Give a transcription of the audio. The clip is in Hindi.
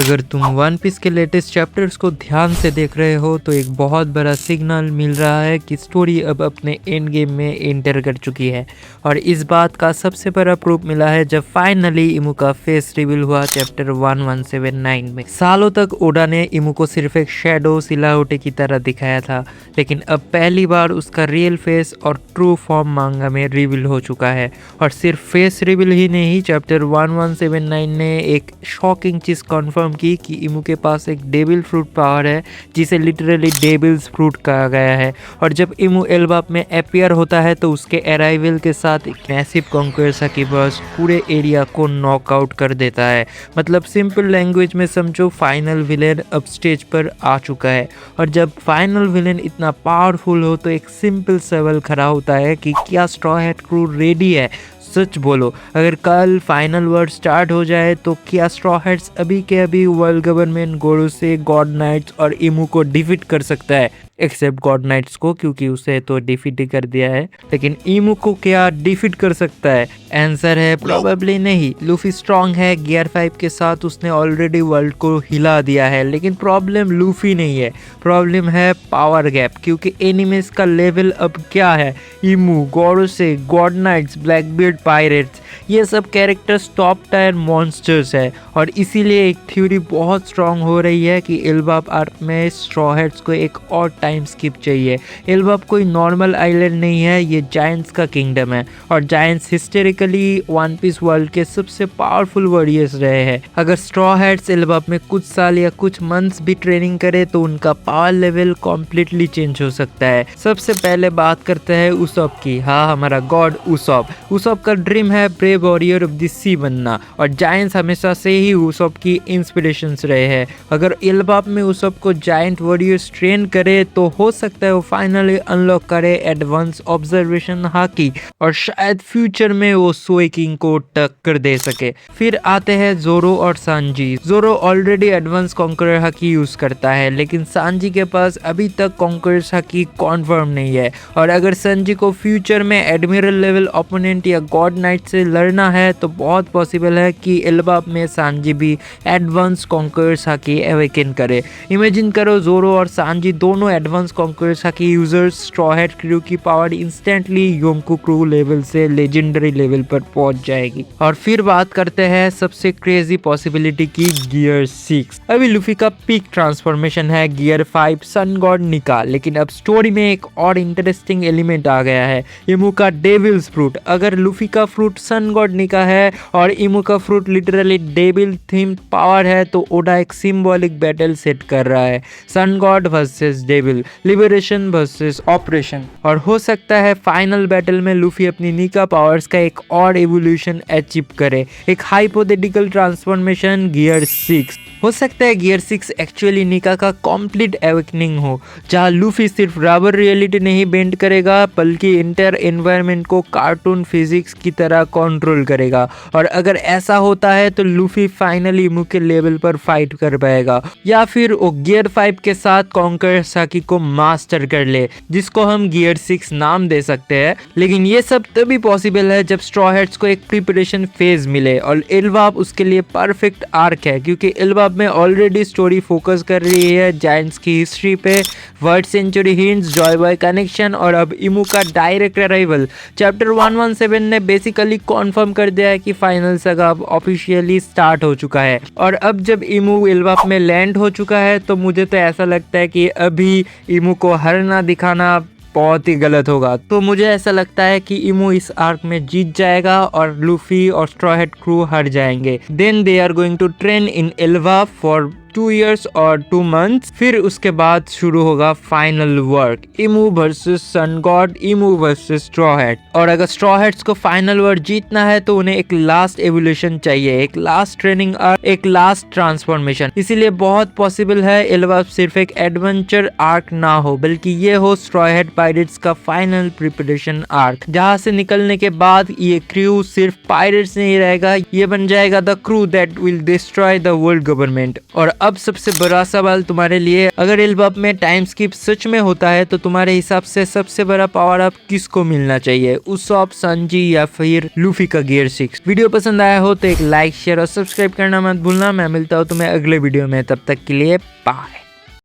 अगर तुम वन पीस के लेटेस्ट चैप्टर्स को ध्यान से देख रहे हो तो एक बहुत बड़ा सिग्नल मिल रहा है कि स्टोरी अब अपने एंड गेम में एंटर कर चुकी है। और इस बात का सबसे बड़ा प्रूफ मिला है जब फाइनली इमू का फेस रिवील हुआ चैप्टर 1179 में। सालों तक ओडा ने इमू को सिर्फ एक शैडो सिलाओटे की तरह दिखाया था, लेकिन अब पहली बार उसका रियल फेस और ट्रू फॉर्म मांगा में रिवील हो चुका है। और सिर्फ फेस रिवील ही नहीं, चैप्टर 1179 ने एक शॉकिंग चीज कन्फर्म की कि इमू के पास एक डेविल फ्रूट पावर है जिसे लिटरली डेविल्स फ्रूट कहा गया है। और जब इमू एल्बाप में अपीयर होता है तो उसके अराइवल के साथ एक मैसिव कॉन्क्वेस्ट की बर्स्ट पूरे एरिया को नॉकआउट कर देता है। मतलब सिंपल लैंग्वेज में समझो, फाइनल विलेन अब स्टेज पर आ चुका है। और जब फाइनल विलेन इतना पावरफुल हो तो एक सिंपल सवाल खड़ा होता है कि क्या स्ट्रॉ हैट क्रू रेडी है? सच बोलो, अगर कल फाइनल वर्ड स्टार्ट हो जाए तो क्या स्ट्रॉ हैट्स अभी के अभी वर्ल्ड गवर्नमेंट गोरू से गॉड नाइट्स और इमू को डिफीट कर सकता है? एक्सेप्ट गॉड नाइट्स को, क्योंकि उसे तो डिफीट ही कर दिया है, लेकिन इमू को क्या डिफीट कर सकता है? आंसर है प्रोबेबली नहीं। लूफी स्ट्रांग है, गियर 5 के साथ उसने ऑलरेडी वर्ल्ड को हिला दिया है, लेकिन प्रॉब्लम लूफी नहीं है, प्रॉब्लम है पावर गैप। क्योंकि एनिमीज का लेवल अब क्या है? Imu, Gorosei, God Knights, Blackbeard, Pirates, ये सब कैरेक्टर्स टॉप टायर मॉन्स्टर्स है। और इसीलिए एक थ्योरी बहुत स्ट्रांग हो रही है कि एल्बाप आर्क में स्ट्रॉ हैट्स को एक और टाइम स्किप चाहिए। एल्बाप कोई नॉर्मल आइलैंड नहीं है, ये जायंट्स का किंगडम है। और giants historically One Piece world के सबसे पावरफुल वॉरियर्स रहे हैं। अगर स्ट्रॉ हैट्स एल्बाप में कुछ साल या कुछ मंथ्स भी ट्रेनिंग करे तो उनका पावर लेवल कॉम्प्लीटली चेंज हो सकता है। सबसे पहले बात करते हैं उसॉप की। हाँ, हमारा गॉड उसॉप। उसॉप का ड्रीम है ब्रेव वॉरियर ऑफ द सी बनना, और जायंट्स हमेशा से ही उसॉप की इंस्पिरेशंस रहे हैं। अगर एल्बाप में उसॉप को जायंट वॉरियर्स ट्रेन करे तो हो सकता है वो फाइनली अनलॉक करे एडवांस ऑब्जर्वेशन हाकी, और शायद फ्यूचर में वो सोए किंग को टक्कर दे सके। फिर आते हैं जोरो और सांजी। जोरो already advance conqueror hockey use करता है, लेकिन सांजी के पास अभी तक कॉन्करर हाकी कॉन्फर्म नहीं है। और अगर सांजी को फ्यूचर में एडमिरल लेवल ओपोनेंट या गॉड नाइट से लड़ना है तो बहुत पॉसिबल है कि एल्बाप में सांजी भी एडवांस कॉन्करर हाकी अवेकन करे। इमेजिन करो, जोरो और सांजी दोनों advance conqueror hockey users, straw hat crew की पावर इंस्टेंटली योंकू क्रू लेवल से लेजेंडरी लेवल पर पहुंच जाएगी। और फिर बात करते हैं सबसे क्रेजी पॉसिबिलिटी की, गियर 6। अभी लूफी का पीक ट्रांसफॉर्मेशन है गियर 5 सन गॉड निका, लेकिन अब स्टोरी में एक और इंटरेस्टिंग एलिमेंट आ गया है, इमू का डेविल्स फ्रूट। अगर लूफी का फ्रूट सन गॉड निका है और इमू का fruit literally devil theme power है तो ओडा एक सिंबॉलिक बैटल सेट कर रहा है, sun god versus devil, liberation versus operation. और हो सकता है फाइनल बैटल में लूफी अपनी निका पावर्स का एक और एवोल्यूशन अचीव करे, एक हाइपोथेटिकल ट्रांसफॉर्मेशन गियर 6। हो सकता है गियर 6 एक्चुअली निका का कंप्लीट अवेकनिंग हो, जहां लूफी सिर्फ रबर रियलिटी नहीं बेंड करेगा बल्कि इंटर एनवायरनमेंट को कार्टून फिजिक्स की तरह कंट्रोल करेगा। और अगर ऐसा होता है तो लूफी फाइनली इमू के लेवल पर फाइट कर पाएगा, या फिर वो गियर 5 के साथ कॉन्कर साकी को मास्टर कर ले, जिसको हम गियर 6 नाम दे सकते हैं। लेकिन ये सब तभी पॉसिबल है जब स्ट्रॉ हैट्स को एक प्रिपरेशन फेज मिले, और एल्बाप उसके लिए परफेक्ट आर्क है, क्योंकि एल्बाप में ऑलरेडी स्टोरी फोकस कर रही है जायंट्स की हिस्ट्री पे, world century hints, Joy Boy connection, और अब इमू का डायरेक्ट अराइवल। चैप्टर 117 ने बेसिकली कॉन्फर्म कर दिया है कि फाइनल सागा अब ऑफिशियली स्टार्ट हो चुका है। और अब जब इमू एल्बाप में लैंड हो चुका है तो मुझे तो ऐसा लगता है कि अभी इमू को हारना दिखाना बहुत ही गलत होगा। तो मुझे ऐसा लगता है कि इमू इस आर्क में जीत जाएगा और लूफी और स्ट्रॉ हैट क्रू हार जाएंगे। Then they are going to train in Elbaf for 2 years और 2 months। फिर उसके बाद शुरू होगा final war, Imu versus sun god, Imu versus straw hat. और अगर स्ट्रॉ हैट्स को फाइनल वर्क जीतना है तो उन्हें एक लास्ट एवोल्यूशन चाहिए, एक लास्ट ट्रेनिंग आर्क, एक लास्ट ट्रांसफॉर्मेशन। इसीलिए बहुत पॉसिबल है एल्बाप सिर्फ एक एडवेंचर आर्क ना हो, बल्कि ये हो स्ट्रॉ हैट पायरेट्स का फाइनल प्रिपरेशन आर्क, जहां से निकलने के बाद ये क्रू सिर्फ पायरेट्स नहीं रहेगा, ये बन जाएगा the crew that will destroy the world government. और अब सबसे बड़ा सवाल तुम्हारे लिए, अगर एल्बम में टाइम स्किप सच में होता है तो तुम्हारे हिसाब से सबसे बड़ा पावर अप किसको मिलना चाहिए, उसॉप, संजी या फिर लूफी का गियर 6? वीडियो पसंद आया हो तो एक लाइक, शेयर और सब्सक्राइब करना मत भूलना। मैं मिलता हूँ तुम्हें अगले वीडियो में, तब तक के लिए बाय।